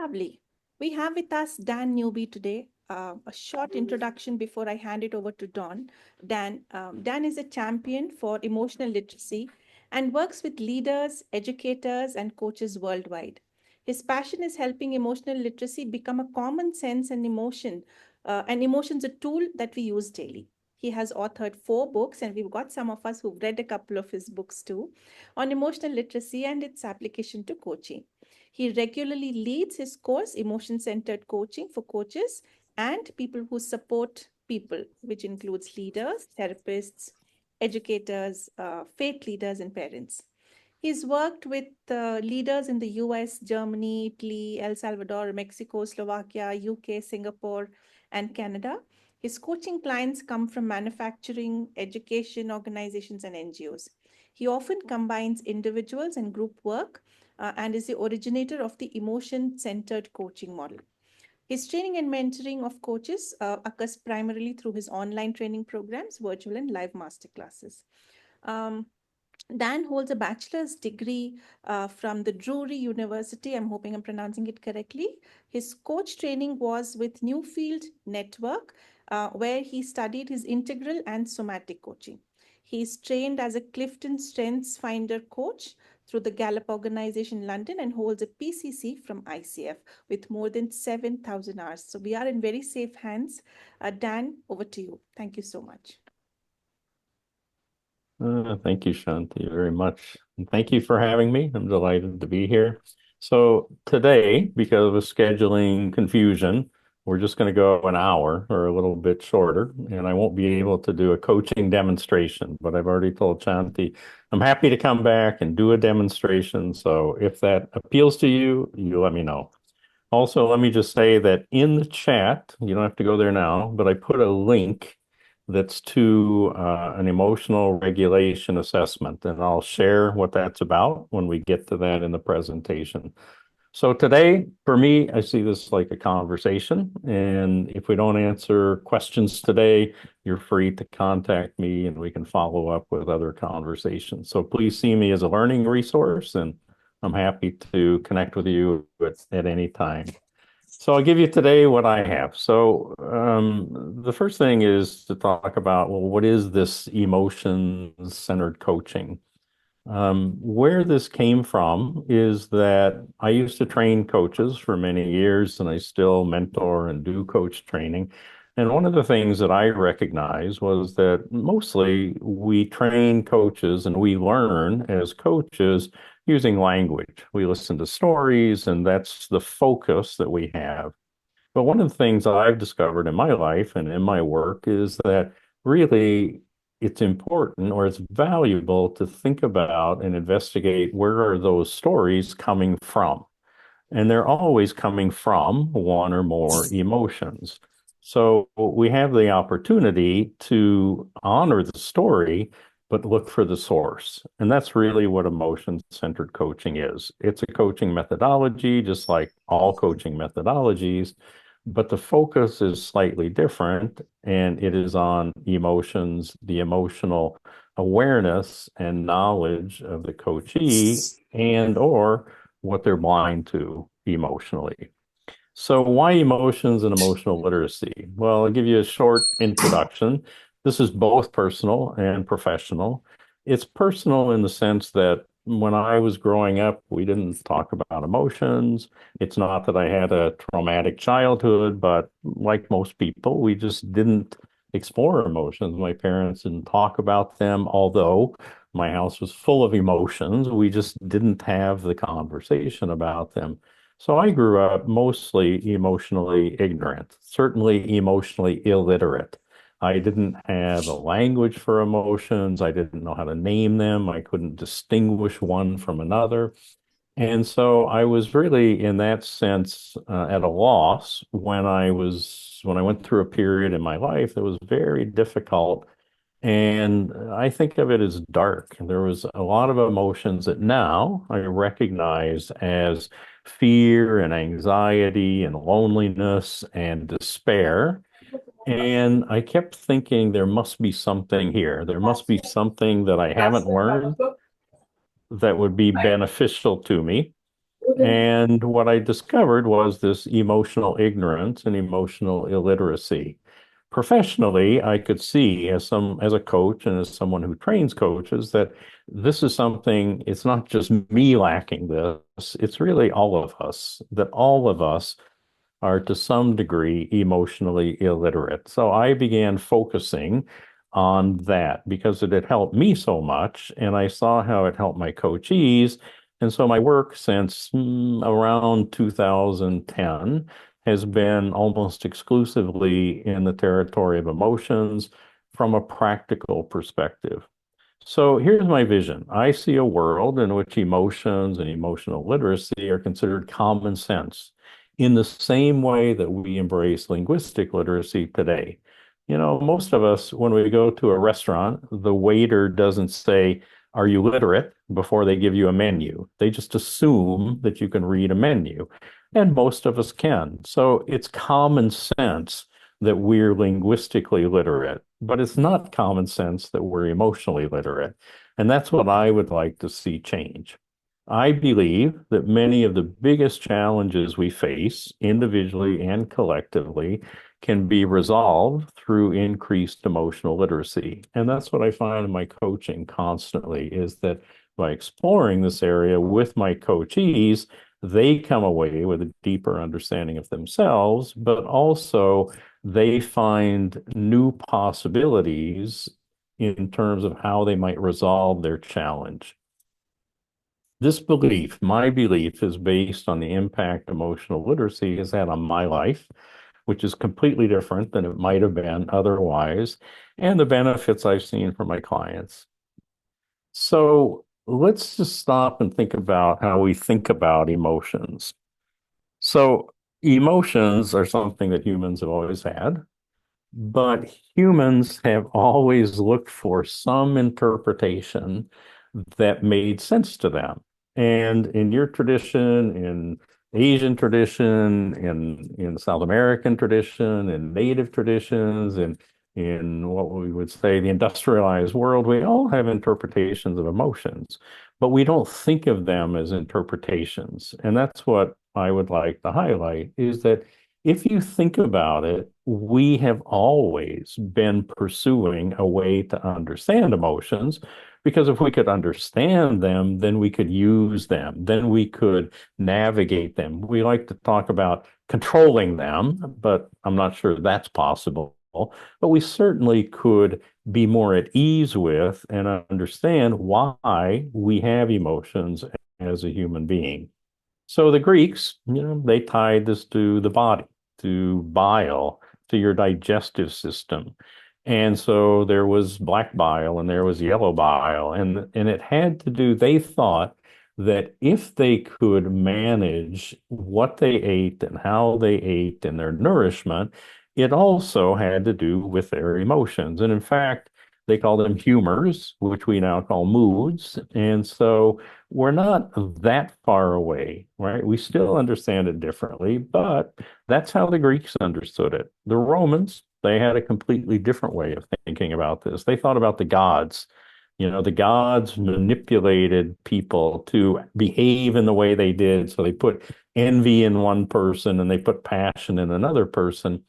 Lovely. We have with us Dan NewBy today. A short introduction before I hand it over to Don. Dan is a champion for emotional literacy and works with leaders, educators, and coaches worldwide. His passion is helping emotional literacy become a common sense and emotions a tool that we use daily. He has authored 4 books, and we've got some of us who've read a couple of his books too, on emotional literacy and its application to coaching. He regularly leads his course, Emotion Centered Coaching for Coaches and people who support people, which includes leaders, therapists, educators, faith leaders, and parents. He's worked with leaders in the US, Germany, Italy, El Salvador, Mexico, Slovakia, UK, Singapore, and Canada. His coaching clients come from manufacturing, education organizations, and NGOs. He often combines individuals and group work and is the originator of the emotion centered coaching model. His training and mentoring of coaches occurs primarily through his online training programs, virtual and live masterclasses. Um, Dan holds a bachelor's degree from the Drury University. I'm hoping I'm pronouncing it correctly. His coach training was with Newfield Network, where he studied his integral and somatic coaching. He's trained as a Clifton Strengths Finder coach through the Gallup Organization London and holds a PCC from ICF with more than 7,000 hours. So we are in very safe hands. Dan, over to you. Thank you so much. Thank you, Shanti, very much. And thank you for having me. I'm delighted to be here. So today, because of scheduling confusion, we're just going to go an hour or a little bit shorter, and I won't be able to do a coaching demonstration, but I've already told Shanti I'm happy to come back and do a demonstration. So if that appeals to you, you let me know. Also, let me just say that in the chat, you don't have to go there now, but I put a link that's to an emotional regulation assessment, and I'll share what that's about when we get to that in the presentation. So today, for me, I see this like a conversation, and if we don't answer questions today, you're free to contact me and we can follow up with other conversations. So please see me as a learning resource, and I'm happy to connect with you at any time. So I'll give you today what I have. So the first thing is to talk about, well, what is this emotion-centered coaching? Where this came from is that I used to train coaches for many years, and I still mentor and do coach training. And one of the things that I recognized was that mostly we train coaches and we learn as coaches using language. We listen to stories, and that's the focus that we have. But one of the things I've discovered in my life and in my work is that really it's important or it's valuable to think about and investigate where are those stories coming from. And they're always coming from one or more emotions. So we have the opportunity to honor the story, but look for the source. And that's really what emotion-centered coaching is. It's a coaching methodology, just like all coaching methodologies, but the focus is slightly different, and it is on emotions, the emotional awareness and knowledge of the coachee and or what they're blind to emotionally. So why emotions and emotional literacy? Well, I'll give you a short introduction. This is both personal and professional. It's personal in the sense that when I was growing up, we didn't talk about emotions. It's not that I had a traumatic childhood, but like most people, we just didn't explore emotions. My parents didn't talk about them, although my house was full of emotions. We just didn't have the conversation about them. So I grew up mostly emotionally ignorant, certainly emotionally illiterate. I didn't have a language for emotions. I didn't know how to name them. I couldn't distinguish one from another. And so I was really, in that sense, at a loss when I went through a period in my life that was very difficult. And I think of it as dark. There was a lot of emotions that now I recognize as fear and anxiety and loneliness and despair. And I kept thinking there must be something here. There must be something that I haven't learned that would be beneficial to me. And what I discovered was this emotional ignorance and emotional illiteracy. Professionally, I could see as a coach and as someone who trains coaches that this is something, it's not just me lacking this, it's really all of us, that all of us are to some degree emotionally illiterate. So I began focusing on that because it had helped me so much, and I saw how it helped my coachees. And so my work since around 2010 has been almost exclusively in the territory of emotions from a practical perspective. So here's my vision. I see a world in which emotions and emotional literacy are considered common sense in the same way that we embrace linguistic literacy today. You know, most of us, when we go to a restaurant, the waiter doesn't say, "Are you literate?" before they give you a menu. They just assume that you can read a menu. And most of us can. So it's common sense that we're linguistically literate, but it's not common sense that we're emotionally literate. And that's what I would like to see change. I believe that many of the biggest challenges we face individually and collectively can be resolved through increased emotional literacy. And that's what I find in my coaching constantly is that by exploring this area with my coachees, they come away with a deeper understanding of themselves, but also they find new possibilities in terms of how they might resolve their challenge. This belief, my belief, is based on the impact emotional literacy has had on my life, which is completely different than it might have been otherwise, and the benefits I've seen for my clients. So let's just stop and think about how we think about emotions. So emotions are something that humans have always had. But humans have always looked for some interpretation that made sense to them. And in your tradition, in Asian tradition, in South American tradition, in native traditions, in what we would say the industrialized world, we all have interpretations of emotions, but we don't think of them as interpretations. And that's what I would like to highlight is that if you think about it, we have always been pursuing a way to understand emotions because if we could understand them, then we could use them, then we could navigate them. We like to talk about controlling them, but I'm not sure that's possible. But we certainly could be more at ease with and understand why we have emotions as a human being. So the Greeks, they tied this to the body, to bile, to your digestive system. And so there was black bile and there was yellow bile. And it had to do, they thought that if they could manage what they ate and how they ate and their nourishment, it also had to do with their emotions. And in fact, they call them humors, which we now call moods. And so we're not that far away, right? We still understand it differently, but that's how the Greeks understood it. The Romans, they had a completely different way of thinking about this. They thought about the gods. You know, the gods manipulated people to behave in the way they did. So they put envy in one person and they put passion in another person.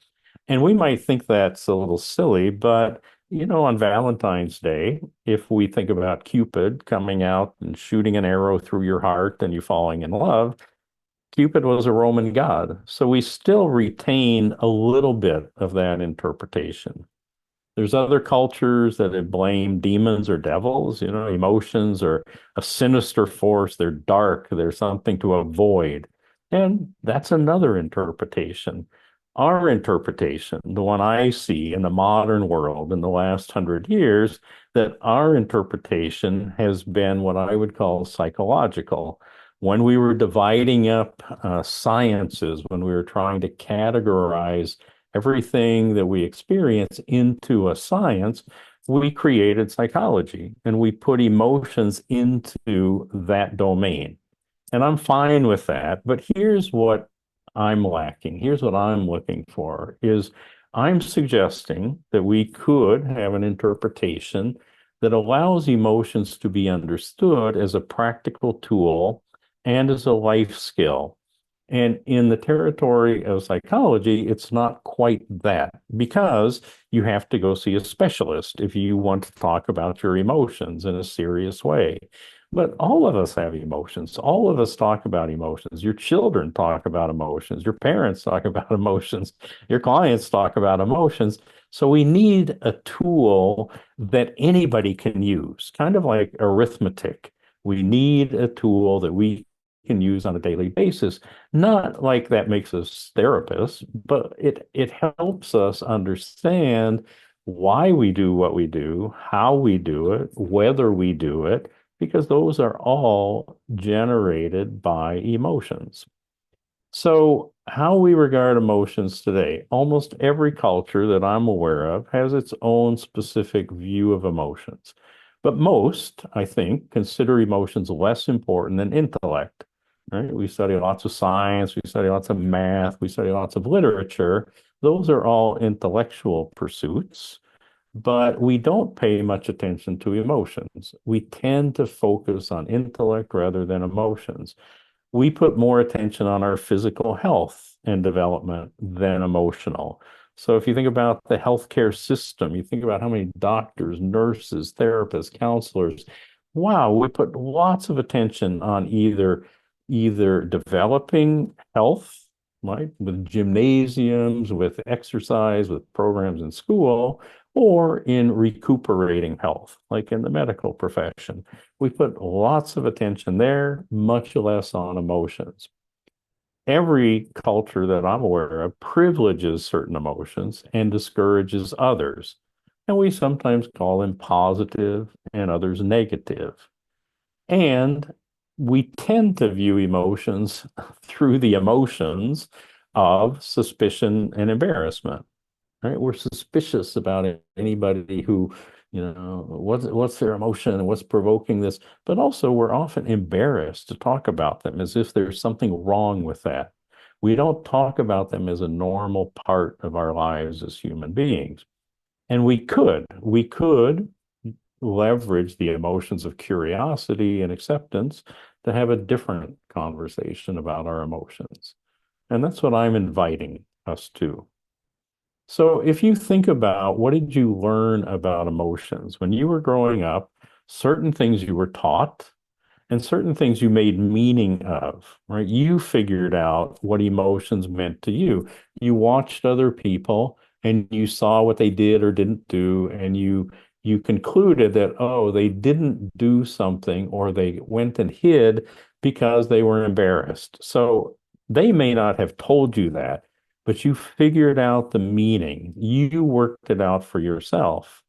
And we might think that's a little silly, but on Valentine's Day, if we think about Cupid coming out and shooting an arrow through your heart and you falling in love, Cupid was a Roman god. So we still retain a little bit of that interpretation. There's other cultures that have blamed demons or devils. Emotions are a sinister force. They're dark. They're something to avoid. And that's another interpretation. Our interpretation, the one I see in the modern world in the last 100 years, that our interpretation has been what I would call psychological. When we were dividing up sciences, when we were trying to categorize everything that we experience into a science, we created psychology and we put emotions into that domain. And I'm fine with that. But here's what I'm lacking. Here's what I'm looking for is I'm suggesting that we could have an interpretation that allows emotions to be understood as a practical tool and as a life skill. And in the territory of psychology, it's not quite that because you have to go see a specialist if you want to talk about your emotions in a serious way. But all of us have emotions. All of us talk about emotions. Your children talk about emotions. Your parents talk about emotions. Your clients talk about emotions. So we need a tool that anybody can use, kind of like arithmetic. We need a tool that we can use on a daily basis. Not like that makes us therapists, but it helps us understand why we do what we do, how we do it, whether we do it, because those are all generated by emotions. So, how we regard emotions today, almost every culture that I'm aware of has its own specific view of emotions. But most, I think, consider emotions less important than intellect. Right? We study lots of science, we study lots of math, we study lots of literature. Those are all intellectual pursuits, but we don't pay much attention to emotions. We tend to focus on intellect rather than emotions. We put more attention on our physical health and development than emotional. So if you think about the healthcare system, you think about how many doctors, nurses, therapists, counselors, wow, we put lots of attention on either developing health, right, with gymnasiums, with exercise, with programs in school, or in recuperating health, like in the medical profession. We put lots of attention there, much less on emotions. Every culture that I'm aware of privileges certain emotions and discourages others. And we sometimes call them positive and others negative. And we tend to view emotions through the emotions of suspicion and embarrassment, right? We're suspicious about anybody who, what's their emotion and what's provoking this. But also, we're often embarrassed to talk about them as if there's something wrong with that. We don't talk about them as a normal part of our lives as human beings. And we could leverage the emotions of curiosity and acceptance to have a different conversation about our emotions. And that's what I'm inviting us to. So if you think about what did you learn about emotions when you were growing up, certain things you were taught and certain things you made meaning of, right? You figured out what emotions meant to you. You watched other people and you saw what they did or didn't do, and you concluded that, oh, they didn't do something or they went and hid because they were embarrassed. So they may not have told you that, but you figured out the meaning. You worked it out for yourself.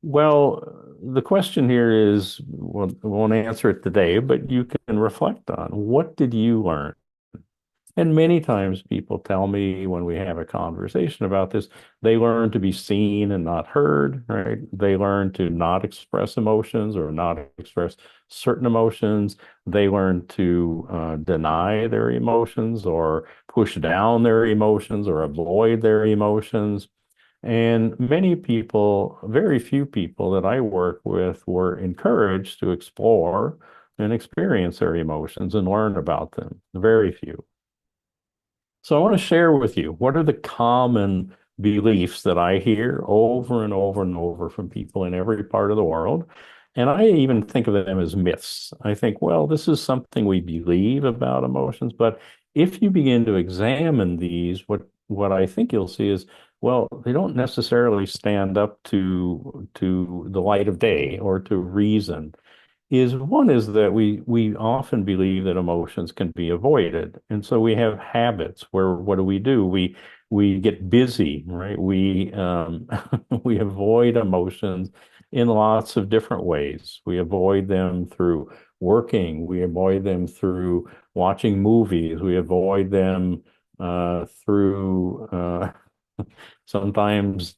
Well, the question here is, well, I won't answer it today, but you can reflect on what did you learn? And many times people tell me when we have a conversation about this, they learn to be seen and not heard, right? They learn to not express emotions or not express certain emotions. They learn to deny their emotions or push down their emotions or avoid their emotions. And many people, very few people that I work with were encouraged to explore and experience their emotions and learn about them. Very few. So I want to share with you what are the common beliefs that I hear over and over and over from people in every part of the world. And I even think of them as myths. I think, well, this is something we believe about emotions, but if you begin to examine these, what I think you'll see is, well, they don't necessarily stand up to the light of day or to reason. One is that we often believe that emotions can be avoided, and so we have habits where what do? We get busy, right? We we avoid emotions in lots of different ways. We avoid them through working. We avoid them through watching movies. We avoid them through sometimes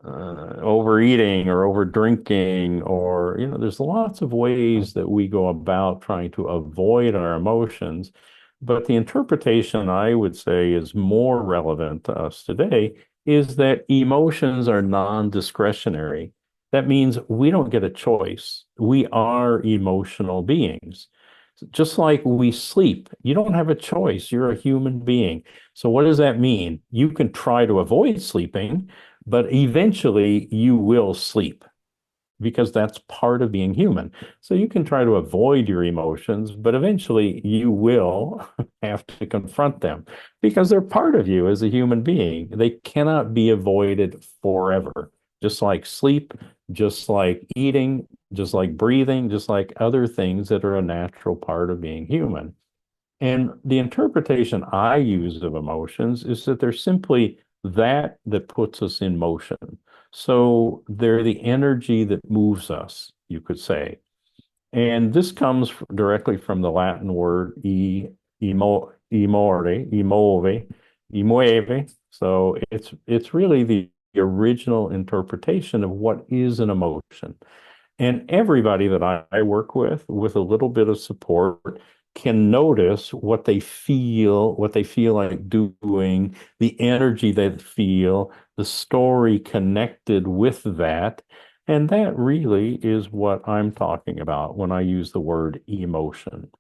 overeating or over drinking, or there's lots of ways that we go about trying to avoid our emotions. But the interpretation I would say is more relevant to us today is that emotions are non-discretionary. That means we don't get a choice. We are emotional beings. Just like we sleep, you don't have a choice. You're a human being. So what does that mean? You can try to avoid sleeping, but eventually you will sleep because that's part of being human. So you can try to avoid your emotions, but eventually you will have to confront them because they're part of you as a human being. They cannot be avoided forever. Just like sleep, just like eating, just like breathing, just like other things that are a natural part of being human. And the interpretation I use of emotions is that they're simply that puts us in motion. So they're the energy that moves us, you could say. And this comes directly from the Latin word emuove. So it's really the original interpretation of what is an emotion. And everybody that I work with a little bit of support, can notice what they feel like doing, the energy they feel, the story connected with that. And that really is what I'm talking about when I use the word emotion.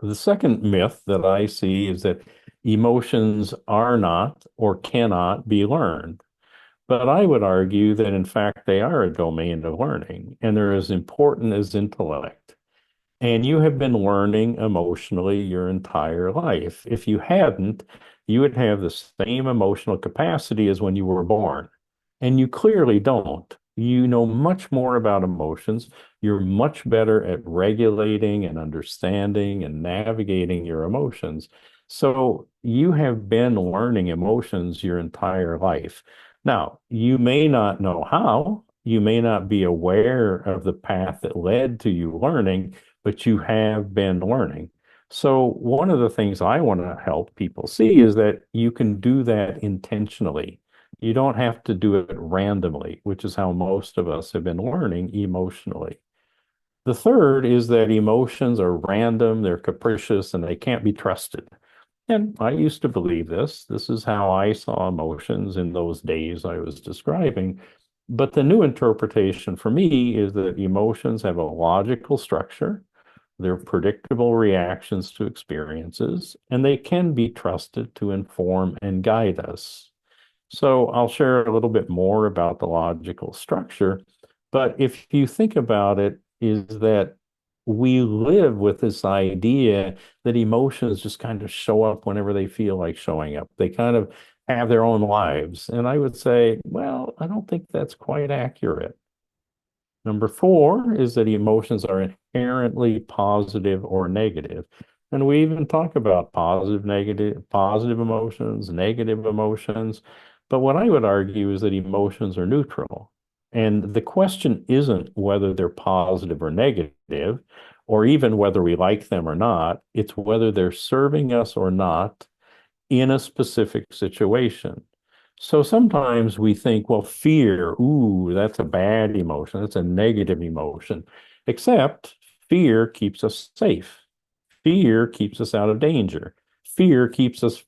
The second myth that I see is that emotions are not or cannot be learned. But I would argue that, in fact, they are a domain of learning, and they're as important as intellect. And you have been learning emotionally your entire life. If you hadn't, you would have the same emotional capacity as when you were born. And you clearly don't. You know much more about emotions. You're much better at regulating and understanding and navigating your emotions. So you have been learning emotions your entire life. Now, you may not know how, you may not be aware of the path that led to you learning, but you have been learning. So, one of the things I want to help people see is that you can do that intentionally. You don't have to do it randomly, which is how most of us have been learning emotionally. The third is that emotions are random, they're capricious, and they can't be trusted. And I used to believe this. This is how I saw emotions in those days I was describing. But the new interpretation for me is that emotions have a logical structure, they're predictable reactions to experiences, and they can be trusted to inform and guide us. So I'll share a little bit more about the logical structure. But if you think about it, is that we live with this idea that emotions just kind of show up whenever they feel like showing up. They kind of have their own lives. And I would say, well, I don't think that's quite accurate. Number four is that emotions are inherently positive or negative. And we even talk about positive emotions, negative emotions. But what I would argue is that emotions are neutral. And the question isn't whether they're positive or negative, or even whether we like them or not. It's whether they're serving us or not in a specific situation. So sometimes we think, well, fear, ooh, that's a bad emotion. That's a negative emotion. Except fear keeps us safe. Fear keeps us out of danger. Fear keeps us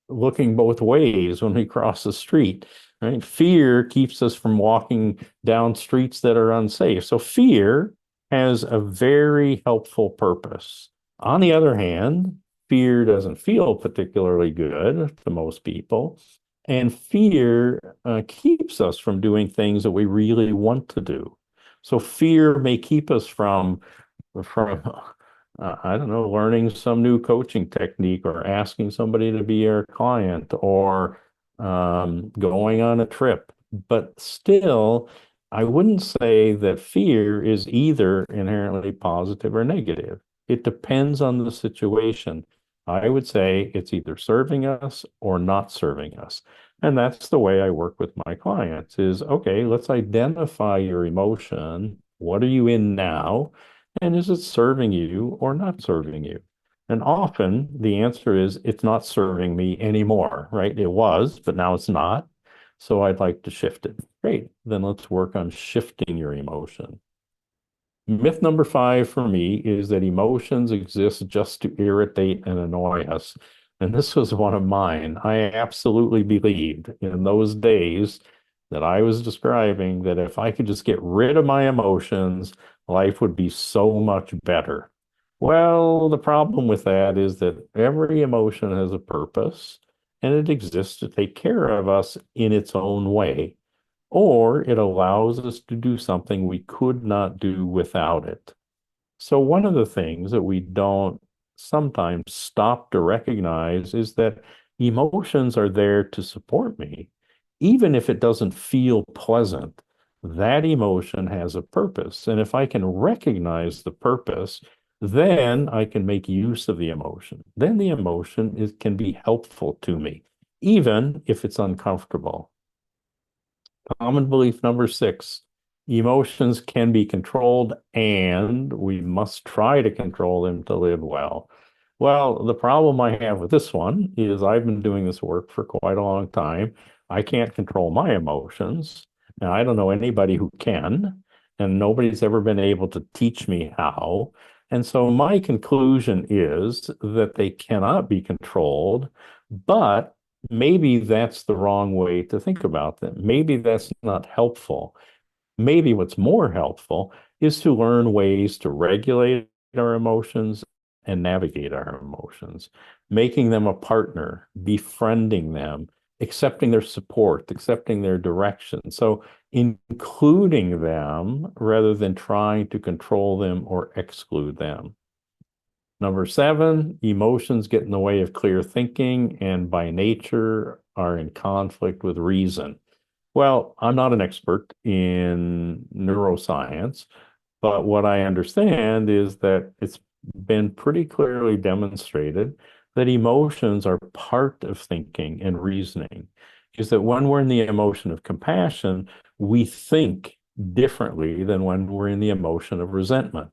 looking both ways when we cross the street, right? Fear keeps us from walking down streets that are unsafe. So fear has a very helpful purpose. On the other hand, fear doesn't feel particularly good to most people. And fear keeps us from doing things that we really want to do. So fear may keep us from I don't know, learning some new coaching technique or asking somebody to be our client or going on a trip. But still, I wouldn't say that fear is either inherently positive or negative. It depends on the situation. I would say it's either serving us or not serving us. And that's the way I work with my clients is, okay, let's identify your emotion. What are you in now? And is it serving you or not serving you? And often the answer is it's not serving me anymore, right? It was, but now it's not. So I'd like to shift it. Great. Then let's work on shifting your emotion. Myth number five for me is that emotions exist just to irritate and annoy us. And this was one of mine. I absolutely believed in those days that I was describing that if I could just get rid of my emotions, life would be so much better. Well, the problem with that is that every emotion has a purpose and it exists to take care of us in its own way, or it allows us to do something we could not do without it. So, one of the things that we don't sometimes stop to recognize is that emotions are there to support me. Even if it doesn't feel pleasant, that emotion has a purpose. And if I can recognize the purpose, then I can make use of the emotion. Then the emotion can be helpful to me, even if it's uncomfortable. Common belief number six, emotions can be controlled and we must try to control them to live well. Well, the problem I have with this one is I've been doing this work for quite a long time. I can't control my emotions, and I don't know anybody who can, and nobody's ever been able to teach me how. And so my conclusion is that they cannot be controlled, but maybe that's the wrong way to think about them. Maybe that's not helpful. Maybe what's more helpful is to learn ways to regulate our emotions and navigate our emotions, making them a partner, befriending them, accepting their support, accepting their direction. So, including them rather than trying to control them or exclude them. Number seven, emotions get in the way of clear thinking and by nature are in conflict with reason. Well, I'm not an expert in neuroscience, but what I understand is that it's been pretty clearly demonstrated that emotions are part of thinking and reasoning. Is that when we're in the emotion of compassion, we think differently than when we're in the emotion of resentment.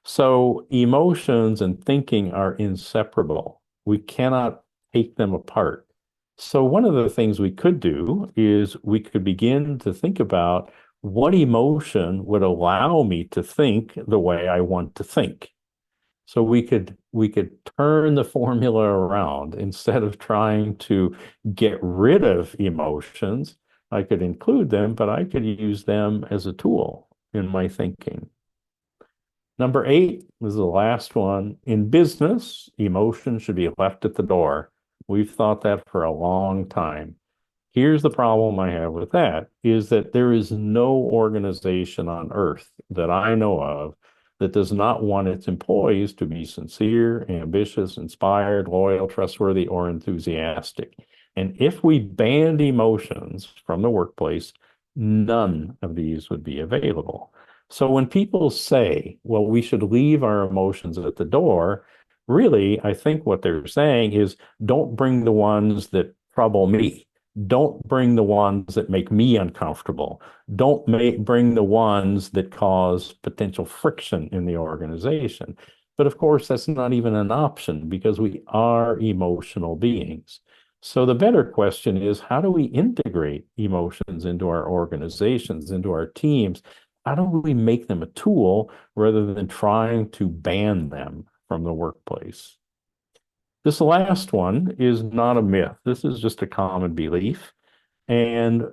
So emotions and thinking are inseparable. We cannot take them apart. So one of the things we could do is we could begin to think about what emotion would allow me to think the way I want to think. So we could turn the formula around instead of trying to get rid of emotions. I could include them, but I could use them as a tool in my thinking. Number eight is the last one. In business, emotion should be left at the door. We've thought that for a long time. Here's the problem I have with that is that there is no organization on earth that I know of that does not want its employees to be sincere, ambitious, inspired, loyal, trustworthy, or enthusiastic. And if we banned emotions from the workplace, none of these would be available. So when people say, well, we should leave our emotions at the door, really, I think what they're saying is don't bring the ones that trouble me. Don't bring the ones that make me uncomfortable. Bring the ones that cause potential friction in the organization. But of course, that's not even an option because we are emotional beings. So the better question is, how do we integrate emotions into our organizations, into our teams? How do we make them a tool rather than trying to ban them from the workplace? This last one is not a myth. This is just a common belief. And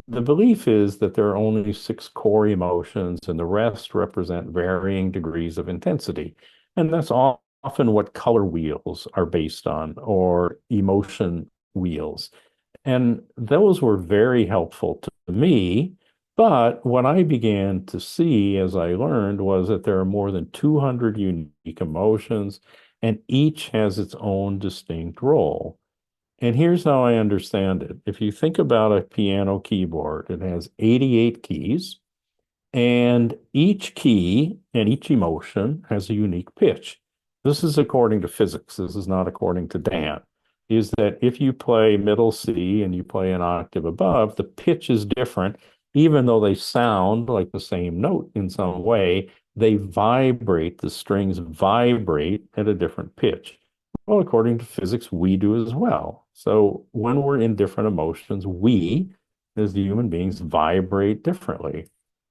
the belief is that there are only six core emotions and the rest represent varying degrees of intensity. And that's often what color wheels are based on or emotion wheels. And those were very helpful to me. But what I began to see as I learned was that there are more than 200 unique emotions, and each has its own distinct role. And here's how I understand it. If you think about a piano keyboard, it has 88 keys, and each key and each emotion has a unique pitch. This is according to physics. This is not according to Dan. Is that if you play middle C and you play an octave above, the pitch is different, even though they sound like the same note in some way, they vibrate, the strings vibrate at a different pitch. Well, according to physics, we do as well. So when we're in different emotions, we, as the human beings, vibrate differently.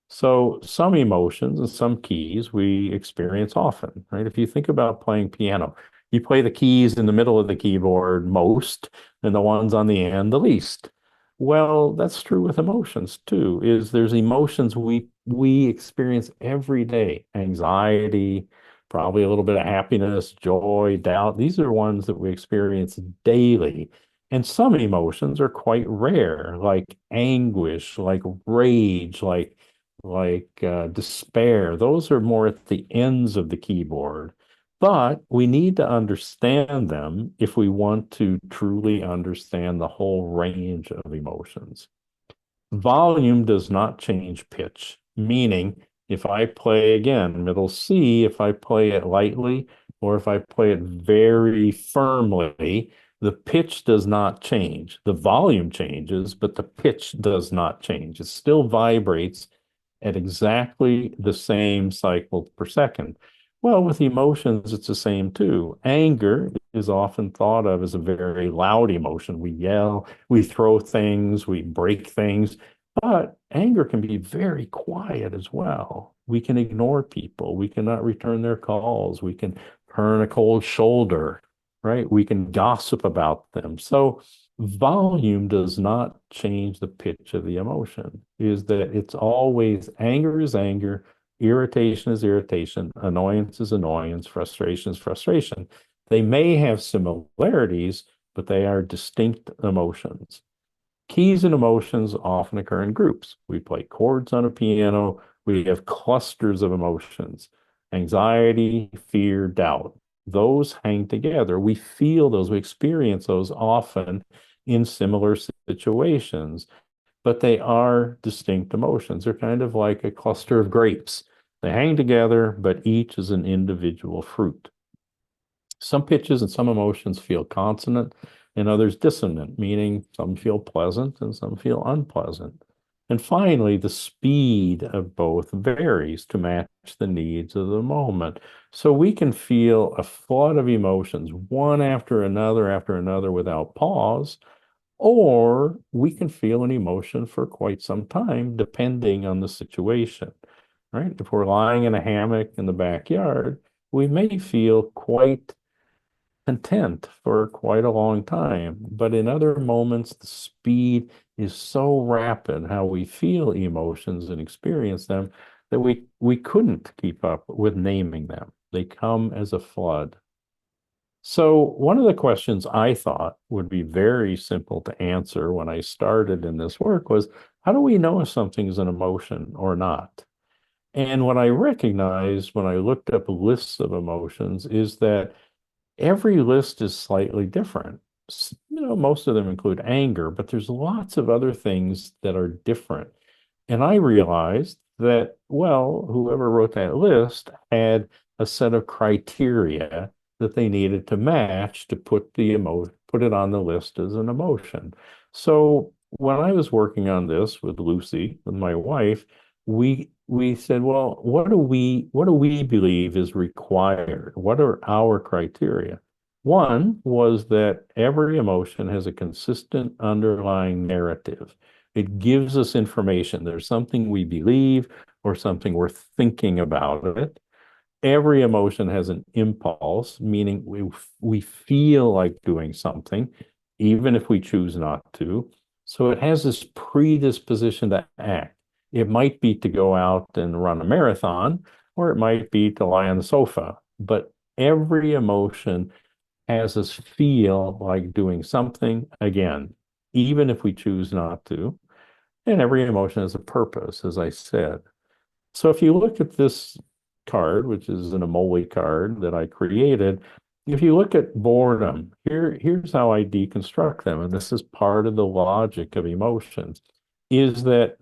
So some emotions and some keys we experience often, right? If you think about playing piano, you play the keys in the middle of the keyboard most, and the ones on the end the least. Well, that's true with emotions too, is there's emotions we experience every day, anxiety, probably a little bit of happiness, joy, doubt. These are ones that we experience daily. And some emotions are quite rare, like anguish, like rage, like despair. Those are more at the ends of the keyboard. But we need to understand them if we want to truly understand the whole range of emotions. Volume does not change pitch, meaning if I play again middle C, if I play it lightly or if I play it very firmly, the pitch does not change. The volume changes, but the pitch does not change. It still vibrates at exactly the same cycle per second. Well, with emotions, it's the same too. Anger is often thought of as a very loud emotion. We yell, we throw things, we break things. But anger can be very quiet as well. We can ignore people. We cannot return their calls. We can turn a cold shoulder, right? We can gossip about them. So volume does not change the pitch of the emotion, is that it's always anger is anger, irritation is irritation, annoyance is annoyance, frustration is frustration. They may have similarities, but they are distinct emotions. Keys and emotions often occur in groups. We play chords on a piano. We have clusters of emotions, anxiety, fear, doubt. Those hang together. We feel those, we experience those often in similar situations, but they are distinct emotions. They're kind of like a cluster of grapes. They hang together, but each is an individual fruit. Some pitches and some emotions feel consonant and others dissonant, meaning some feel pleasant and some feel unpleasant. And finally, the speed of both varies to match the needs of the moment. So we can feel a flood of emotions, one after another without pause, or we can feel an emotion for quite some time, depending on the situation, right? If we're lying in a hammock in the backyard, we may feel quite content for quite a long time. But in other moments, the speed is so rapid how we feel emotions and experience them that we couldn't keep up with naming them. They come as a flood. So one of the questions I thought would be very simple to answer when I started in this work was, how do we know if something is an emotion or not? And what I recognized when I looked up lists of emotions is that every list is slightly different. Most of them include anger, but there's lots of other things that are different. And I realized that, well, whoever wrote that list had a set of criteria that they needed to match to put it on the list as an emotion. So when I was working on this with Lucy, with my wife, we said, well, what do we believe is required? What are our criteria? One was that every emotion has a consistent underlying narrative. It gives us information. There's something we believe or something we're thinking about it. Every emotion has an impulse, meaning we feel like doing something, even if we choose not to. So it has this predisposition to act. It might be to go out and run a marathon, or it might be to lie on the sofa. But every emotion has us feel like doing something again, even if we choose not to. And every emotion has a purpose, as I said. So if you look at this card, which is an Amoli card that I created, if you look at boredom, here's how I deconstruct them. And this is part of the logic of emotions, is that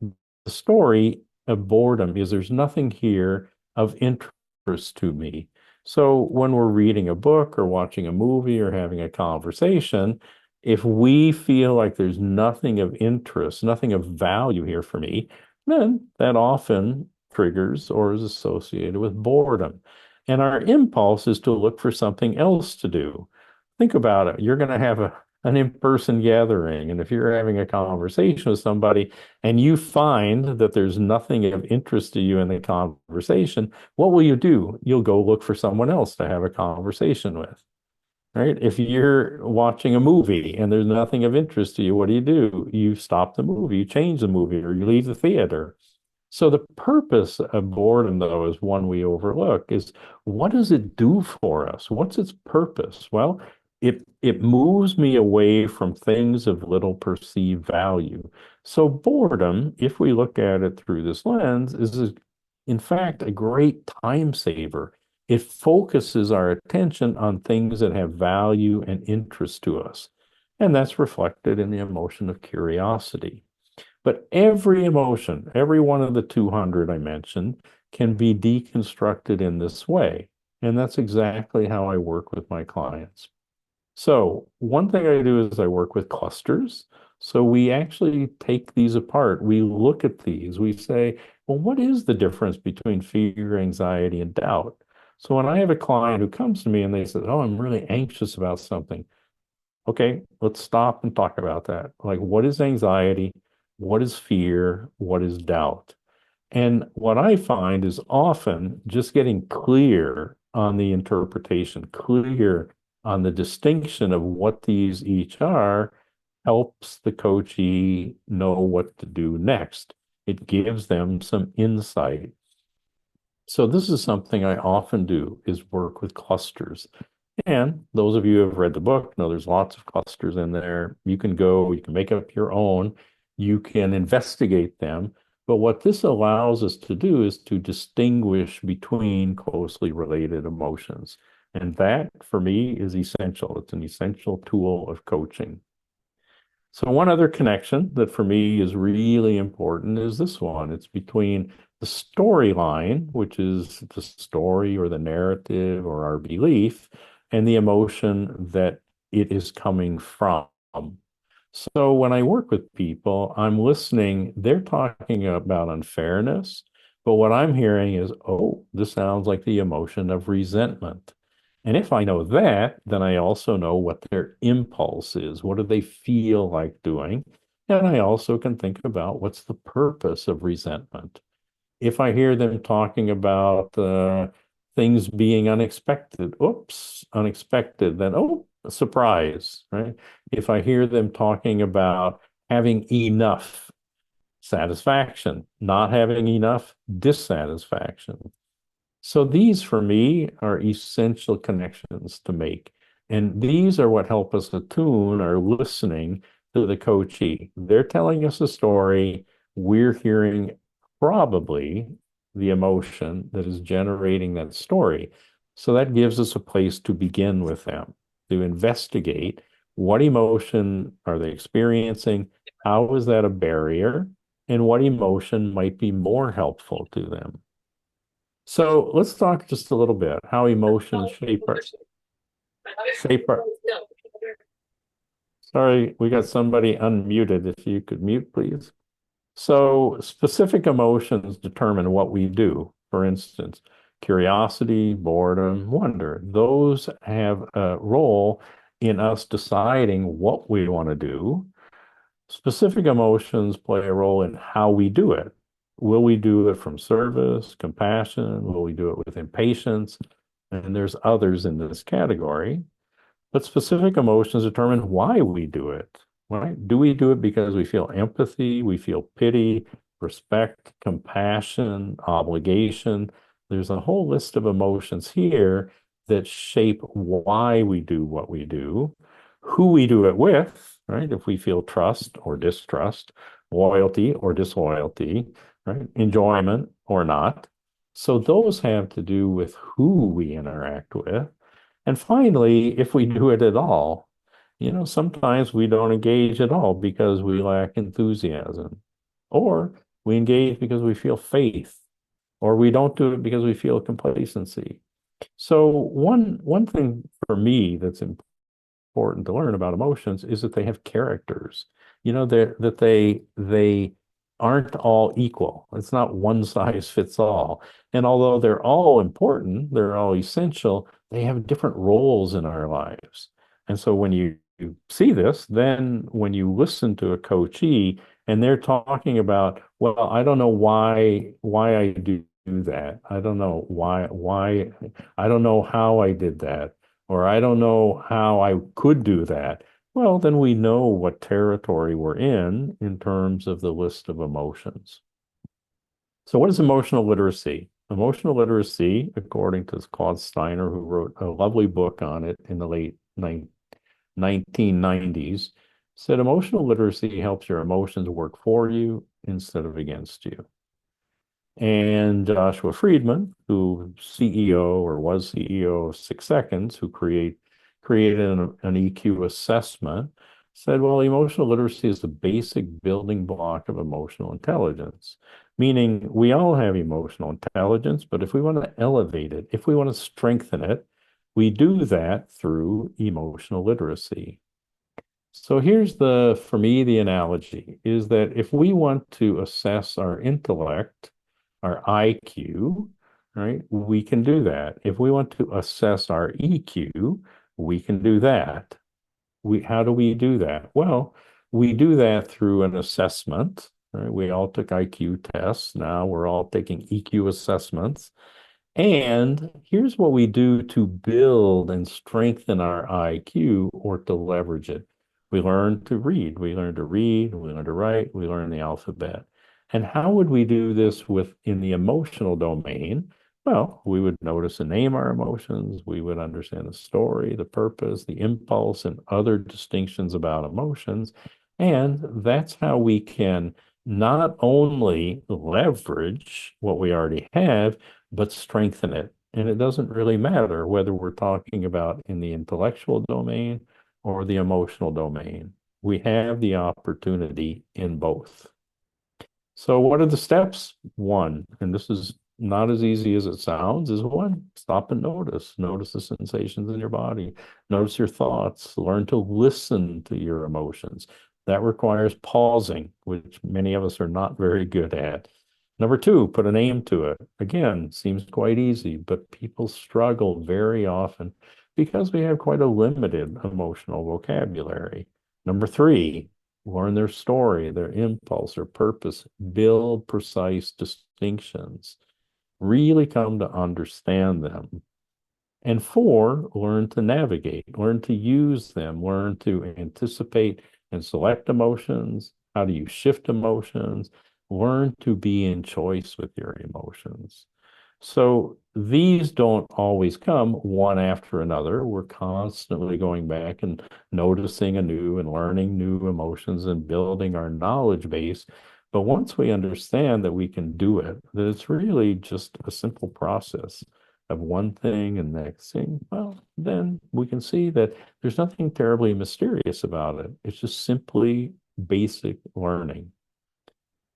the story of boredom is there's nothing here of interest to me. So when we're reading a book or watching a movie or having a conversation, if we feel like there's nothing of interest, nothing of value here for me, then that often triggers or is associated with boredom. And our impulse is to look for something else to do. Think about it. You're going to have an in-person gathering, and if you're having a conversation with somebody and you find that there's nothing of interest to you in the conversation, what will you do? You'll go look for someone else to have a conversation with. Right? If you're watching a movie and there's nothing of interest to you, what do? You stop the movie, you change the movie, or you leave the theater. So the purpose of boredom, though, is one we overlook, is what does it do for us? What's its purpose? Well, it moves me away from things of little perceived value. So boredom, if we look at it through this lens, is in fact a great time saver. It focuses our attention on things that have value and interest to us. And that's reflected in the emotion of curiosity. But every emotion, every one of the 200 I mentioned, can be deconstructed in this way. And that's exactly how I work with my clients. So, one thing I do is I work with clusters. So, we actually take these apart. We look at these. We say, well, what is the difference between fear, anxiety, and doubt? So, when I have a client who comes to me and they say, oh, I'm really anxious about something, okay, let's stop and talk about that. Like, what is anxiety? What is fear? What is doubt? And what I find is often just getting clear on the interpretation, clear on the distinction of what these each are, helps the coachee know what to do next. It gives them some insight. So this is something I often do is work with clusters. And those of you who have read the book know there's lots of clusters in there. You can go, you can make up your own, you can investigate them. But what this allows us to do is to distinguish between closely related emotions. And that, for me, is essential. It's an essential tool of coaching. So one other connection that for me is really important is this one. It's between the storyline, which is the story or the narrative or our belief, and the emotion that it is coming from. So when I work with people, I'm listening, they're talking about unfairness, but what I'm hearing is, oh, this sounds like the emotion of resentment. And if I know that, then I also know what their impulse is. What do they feel like doing? And I also can think about what's the purpose of resentment. If I hear them talking about things being unexpected, oops, unexpected, then, oh, a surprise, right? If I hear them talking about having enough satisfaction, not having enough dissatisfaction, so these for me are essential connections to make. And these are what help us attune our listening to the coachee. They're telling us a story. We're hearing probably the emotion that is generating that story. So that gives us a place to begin with them, to investigate what emotion are they experiencing? How is that a barrier? And what emotion might be more helpful to them? So let's talk just a little bit how emotions shape our. Sorry, we got somebody unmuted. If you could mute, please. So specific emotions determine what we do. For instance, curiosity, boredom, wonder. Those have a role in us deciding what we want to do. Specific emotions play a role in how we do it. Will we do it from service, compassion? Will we do it with impatience? And there's others in this category. But specific emotions determine why we do it, right? Do we do it because we feel empathy, we feel pity, respect, compassion, obligation? There's a whole list of emotions here that shape why we do what we do, who we do it with, right? If we feel trust or distrust, loyalty or disloyalty, right? Enjoyment or not. So those have to do with who we interact with. And finally, if we do it at all, sometimes we don't engage at all because we lack enthusiasm, or we engage because we feel faith, or we don't do it because we feel complacency. So one thing for me that's important to learn about emotions is that they have characters. That they aren't all equal. It's not one size fits all. And although they're all important, they're all essential, they have different roles in our lives. And so when you see this, then when you listen to a coachee and they're talking about, well, I don't know why I do that. I don't know why I don't know how I did that, or I don't know how I could do that. Well, then we know what territory we're in terms of the list of emotions. So, what is emotional literacy? Emotional literacy, according to Claude Steiner, who wrote a lovely book on it in the late 1990s, said emotional literacy helps your emotions work for you instead of against you. And Joshua Friedman, who CEO or was CEO of 6 Seconds, who created an EQ assessment, said, well, emotional literacy is the basic building block of emotional intelligence, meaning we all have emotional intelligence, but if we want to elevate it, if we want to strengthen it, we do that through emotional literacy. So here's for me, the analogy is that if we want to assess our intellect, our IQ, right, we can do that. If we want to assess our EQ, we can do that. How do we do that? Well, we do that through an assessment, right? We all took IQ tests. Now we're all taking EQ assessments. And here's what we do to build and strengthen our IQ or to leverage it. We learn to read, we learn to read, we learn to write, we learn the alphabet. And how would we do this in the emotional domain? Well, we would notice and name our emotions. We would understand the story, the purpose, the impulse, and other distinctions about emotions. And that's how we can not only leverage what we already have, but strengthen it. And it doesn't really matter whether we're talking about in the intellectual domain or the emotional domain. We have the opportunity in both. So, what are the steps? One, and this is not as easy as it sounds, is one, stop and notice. Notice the sensations in your body. Notice your thoughts. Learn to listen to your emotions. That requires pausing, which many of us are not very good at. Number two, put a name to it. Again, seems quite easy, but people struggle very often because we have quite a limited emotional vocabulary. Number three, learn their story, their impulse, their purpose, build precise distinctions, really come to understand them. And four, learn to navigate, learn to use them, learn to anticipate and select emotions. How do you shift emotions? Learn to be in choice with your emotions. So these don't always come one after another. We're constantly going back and noticing anew and learning new emotions and building our knowledge base. But once we understand that we can do it, that it's really just a simple process of one thing and next thing, well, then we can see that there's nothing terribly mysterious about it. It's just simply basic learning.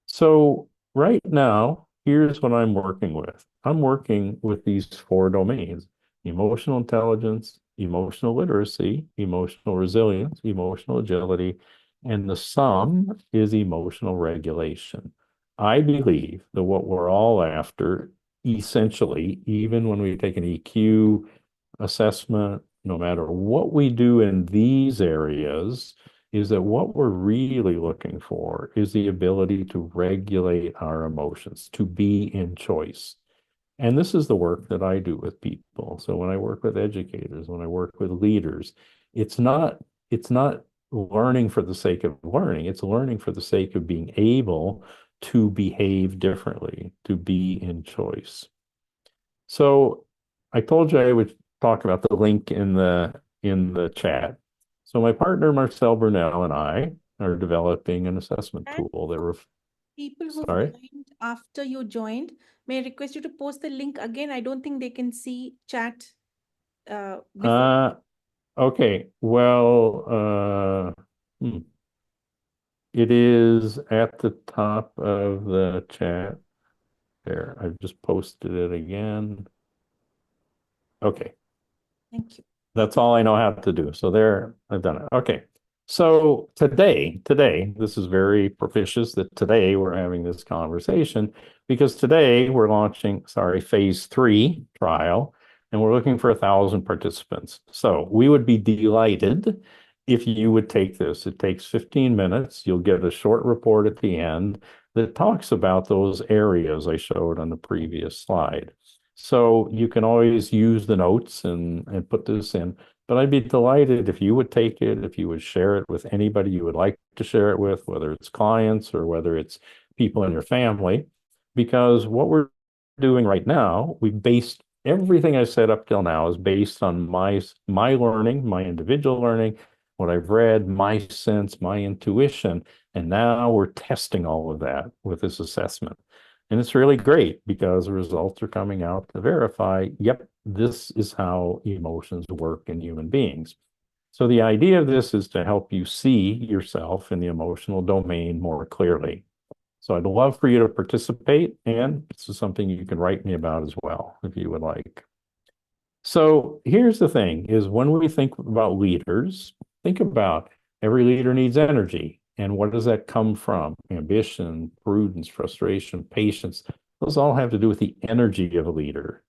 So right now, here's what I'm working with. I'm working with these four domains: emotional intelligence, emotional literacy, emotional resilience, emotional agility, and the sum is emotional regulation. I believe that what we're all after, essentially, even when we take an EQ assessment, no matter what we do in these areas, is that what we're really looking for is the ability to regulate our emotions, to be in choice. And this is the work that I do with people. So when I work with educators, when I work with leaders, it's not learning for the sake of learning. It's learning for the sake of being able to behave differently, to be in choice. So I told you I would talk about the link in the chat. So my partner Marcel Burnell and I are developing an assessment And tool that for we're people who've sorry. joined after you joined, may I request you to post the link again? I don't think they can see chat before. Uh okay. Well, it is at the top of the chat there. I've just posted it again. Okay. Thank you. That's all I know how to do. So there, I've done it. Okay. So today, this is very propitious that today we're having this conversation because today we're launching, sorry, phase three trial, and we're looking for 1,000 participants. So we would be delighted if you would take this. It takes 15 minutes. You'll get a short report at the end that talks about those areas I showed on the previous slide. So you can always use the notes and put this in. But I'd be delighted if you would take it, if you would share it with anybody you would like to share it with, whether it's clients or whether it's people in your family. because what we're doing right now, we've based everything I said up till now is based on my learning, my individual learning, what I've read, my sense, my intuition, and now we're testing all of that with this assessment. And it's really great because the results are coming out to verify, yep, this is how emotions work in human beings. So the idea of this is to help you see yourself in the emotional domain more clearly. So I'd love for you to participate, and this is something you can write me about as well, if you would like. So here's the thing is when we think about leaders, think about every leader needs energy. And what does that come from? Ambition, prudence, frustration, patience. Those all have to do with the energy of a leader.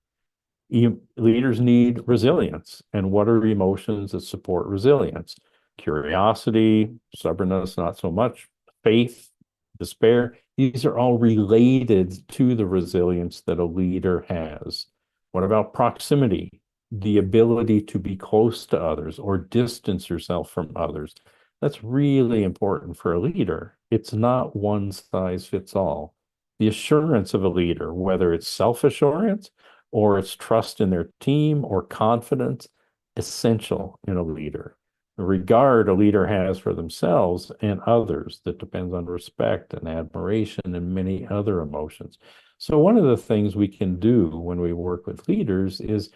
Leaders need resilience. And what are emotions that support resilience? Curiosity, stubbornness, not so much, faith, despair. These are all related to the resilience that a leader has. What about proximity? The ability to be close to others or distance yourself from others. That's really important for a leader. It's not one size fits all. The assurance of a leader, whether it's self assurance, or it's trust in their team or confidence, essential in a leader. The regard a leader has for themselves and others that depends on respect and admiration and many other emotions. So one of the things we can do when we work with leaders is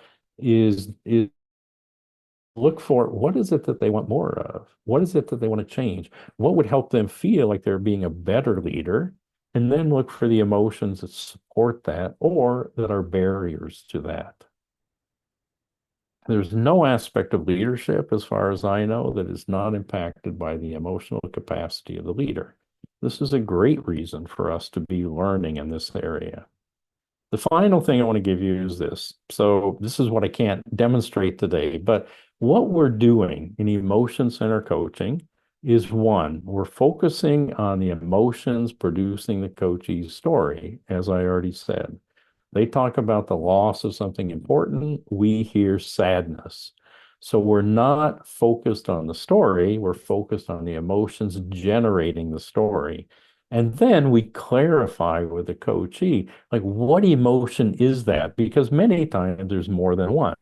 look for what is it that they want more of? What is it that they want to change? What would help them feel like they're being a better leader? And then look for the emotions that support that or that are barriers to that. There's no aspect of leadership, as far as I know, that is not impacted by the emotional capacity of the leader. This is a great reason for us to be learning in this area. The final thing I want to give you is this. So this is what I can't demonstrate today, but what we're doing in emotion center coaching is one, we're focusing on the emotions producing the coachee's story, as I already said. They talk about the loss of something important. We hear sadness. So we're not focused on the story, we're focused on the emotions generating the story. And then we clarify with the coachee, like, what emotion is that? Because many times there's more than one.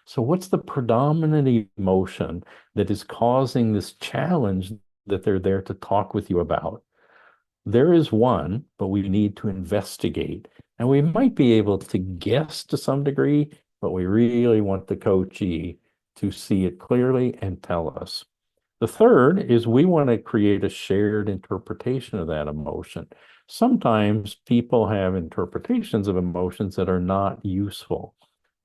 So, what's the predominant emotion that is causing this challenge that they're there to talk with you about? There is one, but we need to investigate. And we might be able to guess to some degree, but we really want the coachee to see it clearly and tell us. The third is we want to create a shared interpretation of that emotion. Sometimes people have interpretations of emotions that are not useful.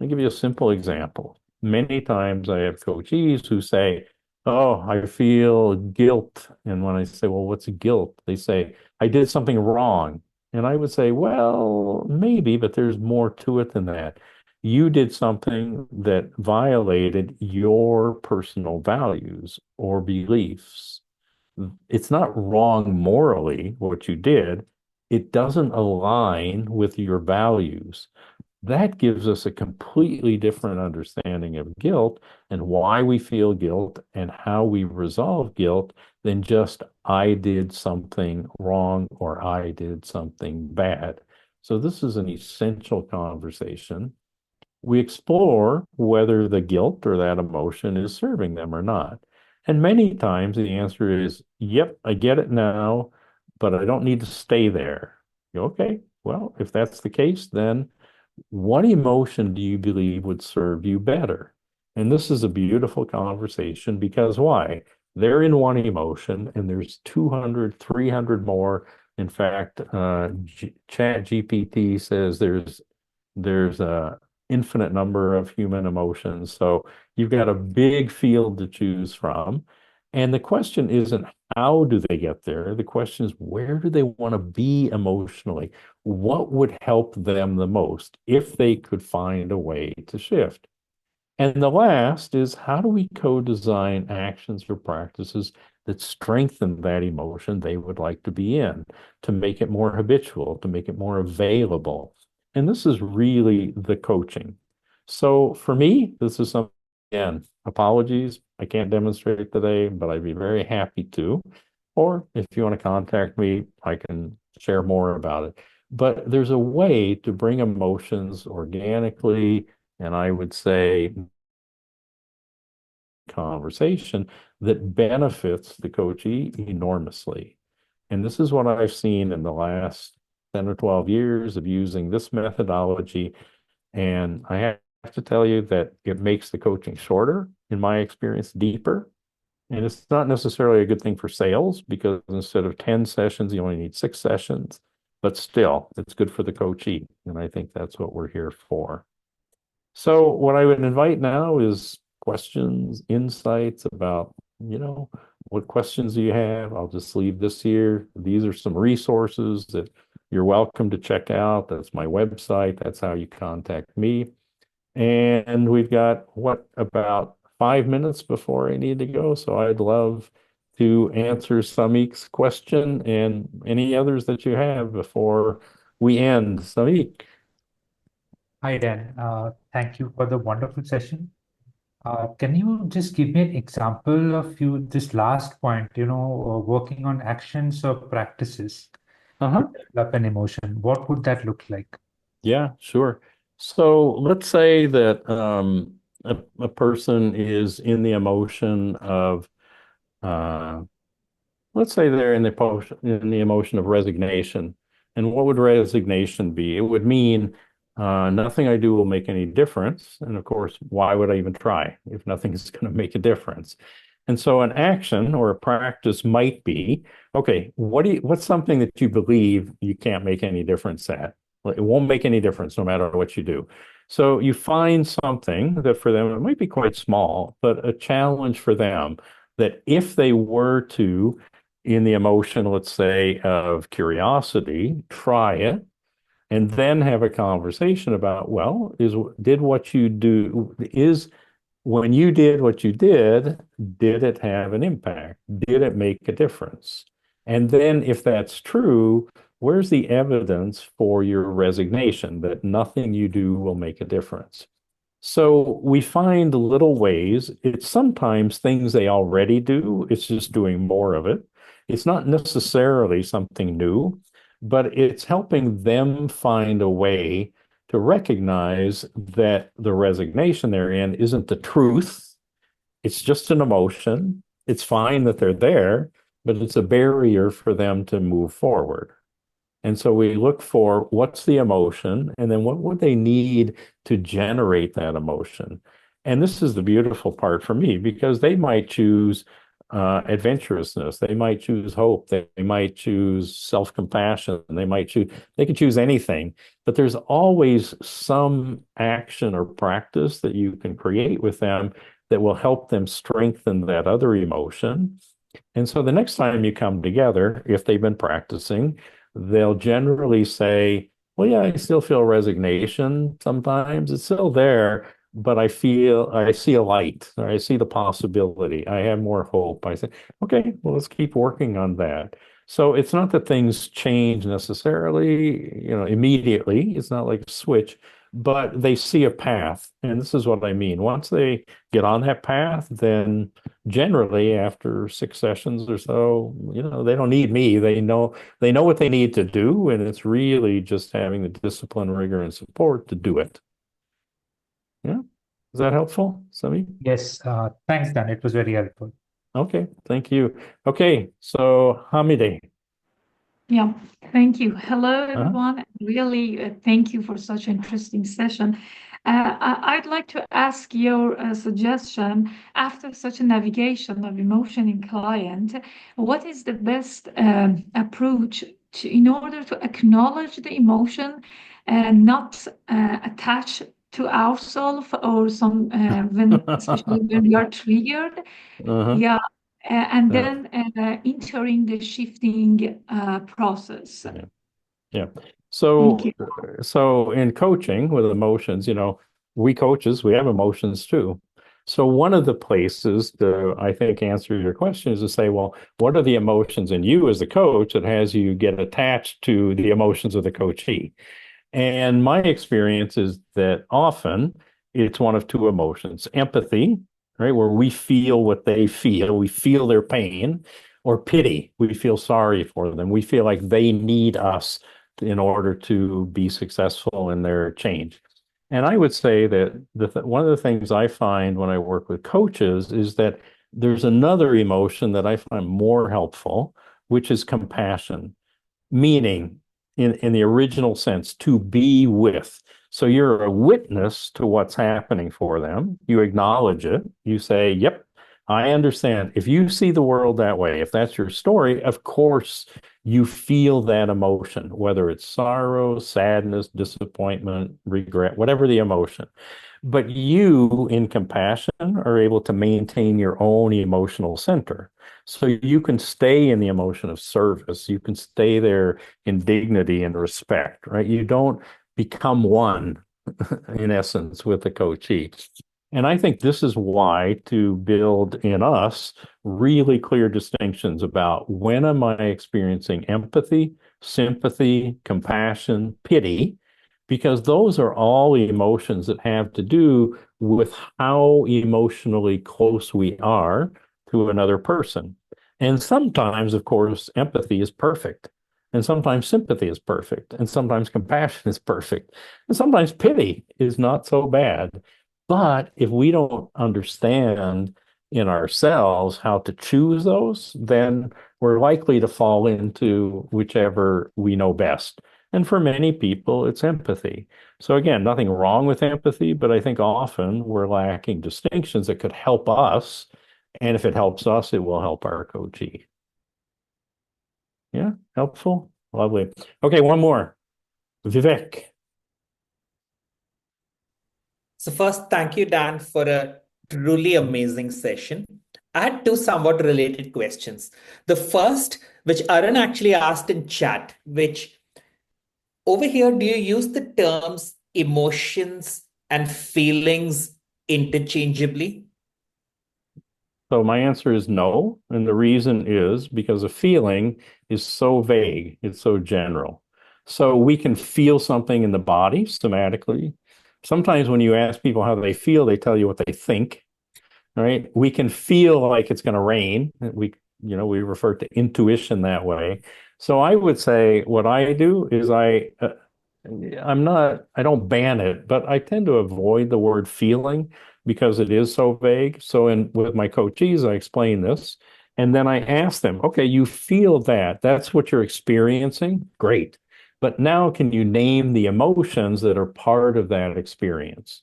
I'll give you a simple example. Many times I have coachees who say, oh, I feel guilt. And when I say, well, what's guilt? They say, I did something wrong. And I would say, well, maybe, but there's more to it than that. You did something that violated your personal values or beliefs. It's not wrong morally what you did. It doesn't align with your values. That gives us a completely different understanding of guilt and why we feel guilt and how we resolve guilt than just I did something wrong or I did something bad. So this is an essential conversation. We explore whether the guilt or that emotion is serving them or not. And many times the answer is, yep, I get it now, but I don't need to stay there. Okay, well, if that's the case, then what emotion do you believe would serve you better? And this is a beautiful conversation because why? They're in one emotion and there's 200, 300 more. In fact, Chat GPT says there's a infinite number of human emotions. So you've got a big field to choose from. And the question isn't how do they get there? The question is where do they want to be emotionally? What would help them the most if they could find a way to shift? And the last is how do we co-design actions or practices that strengthen that emotion they would like to be in, to make it more habitual, to make it more available? And this is really the coaching. So for me, this is something, again, apologies, I can't demonstrate today, but I'd be very happy to. Or if you want to contact me, I can share more about it. but there's a way to bring emotions organically, and I would say conversation that benefits the coachee enormously. And this is what I've seen in the last 10 or 12 years of using this methodology. And I have to tell you that it makes the coaching shorter, in my experience, deeper. And it's not necessarily a good thing for sales because instead of 10 sessions, you only need 6 sessions. But still, it's good for the coachee. And I think that's what we're here for. So what I would invite now is questions, insights about, what questions do you have? I'll just leave this here. These are some resources that you're welcome to check out. That's my website. That's how you contact me. And we've got about 5 minutes before I need to go. So I'd love to answer Samik's question and any others that you have before we end. Samik. Hi, Dan. Thank you for the wonderful session. Can you just give me an example of this last point, working on actions or practices to Uh-huh. develop an emotion? What would that look like? Yeah, sure. So let's say that a person is in the emotion of uh, let's say they're in the emotion of resignation. And what would resignation be? It would mean nothing I do will make any difference. And of course, why would I even try if nothing is going to make a difference? And so an action or a practice might be, okay, what's something that you believe you can't make any difference at? It won't make any difference no matter what you do. So you find something that for them, it might be quite small, but a challenge for them that if they were to in the emotion, let's say, of curiosity, try it, and then have a conversation about, well, did what you do, is when you did what you did it have an impact? Did it make a difference? And then if that's true, where's the evidence for your resignation that nothing you do will make a difference? So we find little ways. It's sometimes things they already do. It's just doing more of it. It's not necessarily something new, but it's helping them find a way to recognize that the resignation they're in isn't the truth. It's just an emotion. It's fine that they're there, but it's a barrier for them to move forward. And so we look for what's the emotion and then what would they need to generate that emotion. And this is the beautiful part for me because they might choose adventurousness, they might choose hope, they might choose self-compassion, they could choose anything, but there's always some action or practice that you can create with them that will help them strengthen that other emotion. And so the next time you come together, if they've been practicing, they'll generally say, well, yeah, I still feel resignation sometimes. It's still there, but I see a light, or I see the possibility. I have more hope. I say, okay, well, let's keep working on that. So it's not that things change necessarily, immediately. It's not like a switch, but they see a path. And this is what I mean. Once they get on that path, then generally after 6 sessions or so, they don't need me. They know what they need to do, and it's really just having the discipline, rigor, and support to do it. Yeah. Is that helpful, Sami? Yes, thanks, Dan. It was very helpful. Okay, thank you. Okay, so Hamide. Yeah, thank you. Hello, Uh-huh. everyone. Really, thank you for such an interesting session. I'd like to ask your suggestion after such a navigation of emotion in client, what is the best approach in order to acknowledge the emotion and not attach to ourselves or especially when we are triggered? Uh-huh. Yeah, and Yeah. then entering the shifting process. Yeah. Yeah. Thank So, you. so in coaching with emotions, we coaches, we have emotions too. So one of the places to, I think, answer your question is to say, well, what are the emotions in you as a coach that has you get attached to the emotions of the coachee? And my experience is that often it's one of two emotions: empathy, right, where we feel what they feel, we feel their pain, or pity, we feel sorry for them, we feel like they need us in order to be successful in their change. And I would say that one of the things I find when I work with coaches is that there's another emotion that I find more helpful, which is compassion, meaning in the original sense, to be with. So you're a witness to what's happening for them. You acknowledge it. You say, yep, I understand. If you see the world that way, if that's your story, of course you feel that emotion, whether it's sorrow, sadness, disappointment, regret, whatever the emotion. But you, in compassion, are able to maintain your own emotional center. So you can stay in the emotion of service. You can stay there in dignity and respect, right? You don't become one, in essence, with the coachee. And I think this is why to build in us really clear distinctions about when am I experiencing empathy, sympathy, compassion, pity, because those are all emotions that have to do with how emotionally close we are to another person. And sometimes, of course, empathy is perfect. And sometimes sympathy is perfect. And sometimes compassion is perfect. And sometimes pity is not so bad. But if we don't understand in ourselves how to choose those, then we're likely to fall into whichever we know best. And for many people, it's empathy. So again, nothing wrong with empathy, but I think often we're lacking distinctions that could help us. And if it helps us, it will help our coachee. Yeah, helpful. Lovely. Okay, one more. Vivek. So first, thank you, Dan, for a truly amazing session. I had two somewhat related questions. The first, which Arun actually asked in chat, which over here, do you use the terms emotions and feelings interchangeably? So my answer is no. And the reason is because a feeling is so vague, it's so general. So we can feel something in the body somatically. Sometimes when you ask people how they feel, they tell you what they think, right? We can feel like it's going to rain. We refer to intuition that way. So I would say what I do is I don't ban it, but I tend to avoid the word feeling because it is so vague. So with my coachees, I explain this. And then I ask them, okay, you feel that. That's what you're experiencing. Great. But now can you name the emotions that are part of that experience?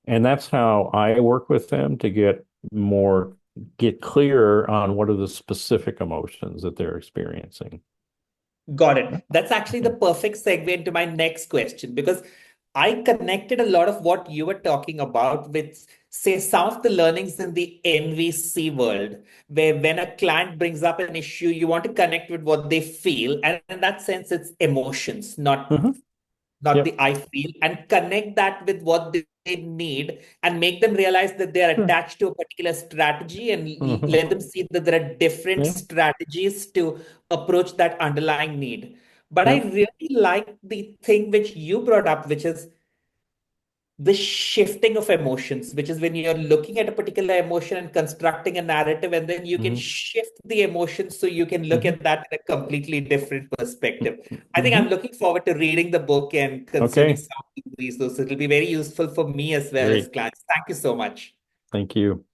And that's how I work with them to get clearer on what are the specific emotions that they're experiencing. Got it. That's actually the perfect segue into my next question because I connected a lot of what you were talking about with, say, some of the learnings in the NVC world, where when a client brings up an issue, you want to connect with what they feel. And in that sense, it's emotions, Mhm. not Yep. the I feel, and connect that with what they need and make them realize that they are Sure. attached to a particular strategy and Mhm. let them see that there are different Yeah. strategies to approach that underlying need. But I Yep. really like the thing which you brought up, which is the shifting of emotions, which is when you're looking at a particular emotion and constructing a narrative, and then you can Mhm. shift the emotions so you can look Mhm. at that in a completely different perspective. I think I'm Mhm. looking forward to reading the book and consuming Okay. some of these resources. It'll be very useful for me as well as Great. clients. Thank you so much. Thank you.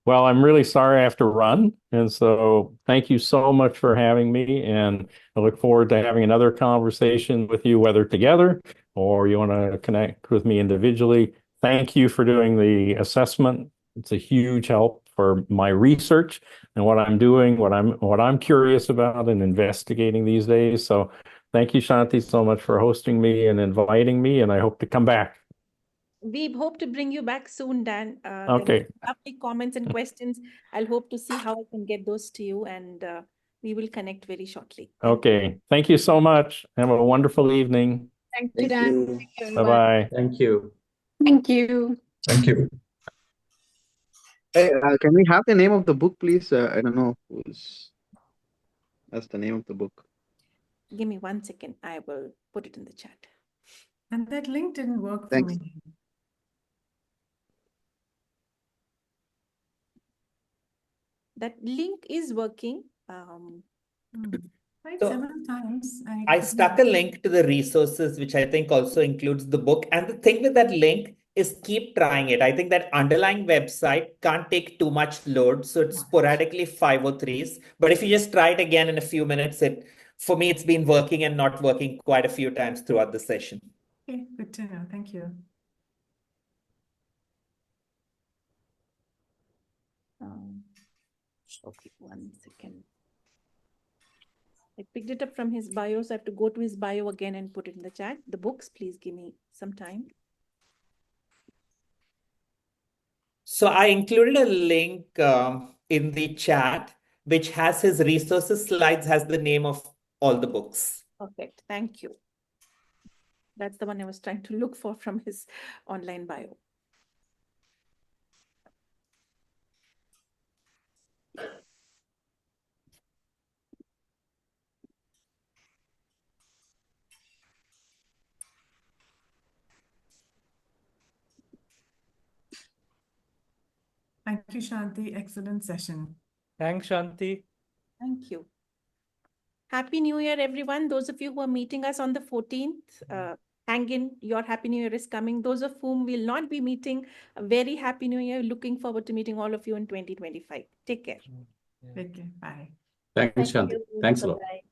Well, I'm really sorry I have to run. And so thank you so much for having me. And I look forward to having another conversation with you, whether together or you want to connect with me individually. Thank you for doing the assessment. It's a huge help for my research and what I'm doing, what I'm curious about and investigating these days. So thank you, Shanti, so much for hosting me and inviting me. And I hope to come back. We hope to bring you back soon, Dan. There were Okay. lovely comments and questions. I'll hope to see how I can get those to you, and we will connect very shortly. Thank you. Okay. Thank you so much. Have a wonderful evening. Thank you, Thank Dan. you. Thank you, everyone. Bye-bye. Thank you. Thank you. Thank you. Hey, can we have the name of the book, please? I don't know that's the name of the book. Give me 1 second. I will put it in the chat. And that link didn't work for Thanks. me. That link is working. Hmm. Tried So several times. I stuck a link to the resources, which I think also includes the book. And the thing with that link is keep trying it. I think that underlying website can't take too much load. So it's sporadically 503s. But if you just try it again in a few minutes, for me, it's been working and not working quite a few times throughout the session. Okay, good to know. Thank you. Okay, 1 second. I picked it up from his bio, so I have to go to his bio again and put it in the chat. The books, please give me some time. So I included a link in the chat, which has his resources slides, has the name of all the books. Perfect. Thank you. That's the one I was trying to look for from his online bio. Thank you, Shanti. Excellent session. Thanks, Shanti. Thank you. Happy New Year, everyone. Those of you who are meeting us on the 14th, hang in. Your Happy New Year is coming. Those of whom will not be meeting, a very Happy New Year. Looking forward to meeting all of you in 2025. Take care. Take care. Bye. Thanks, Thank Shanti. you. Thanks a lot. Bye-bye.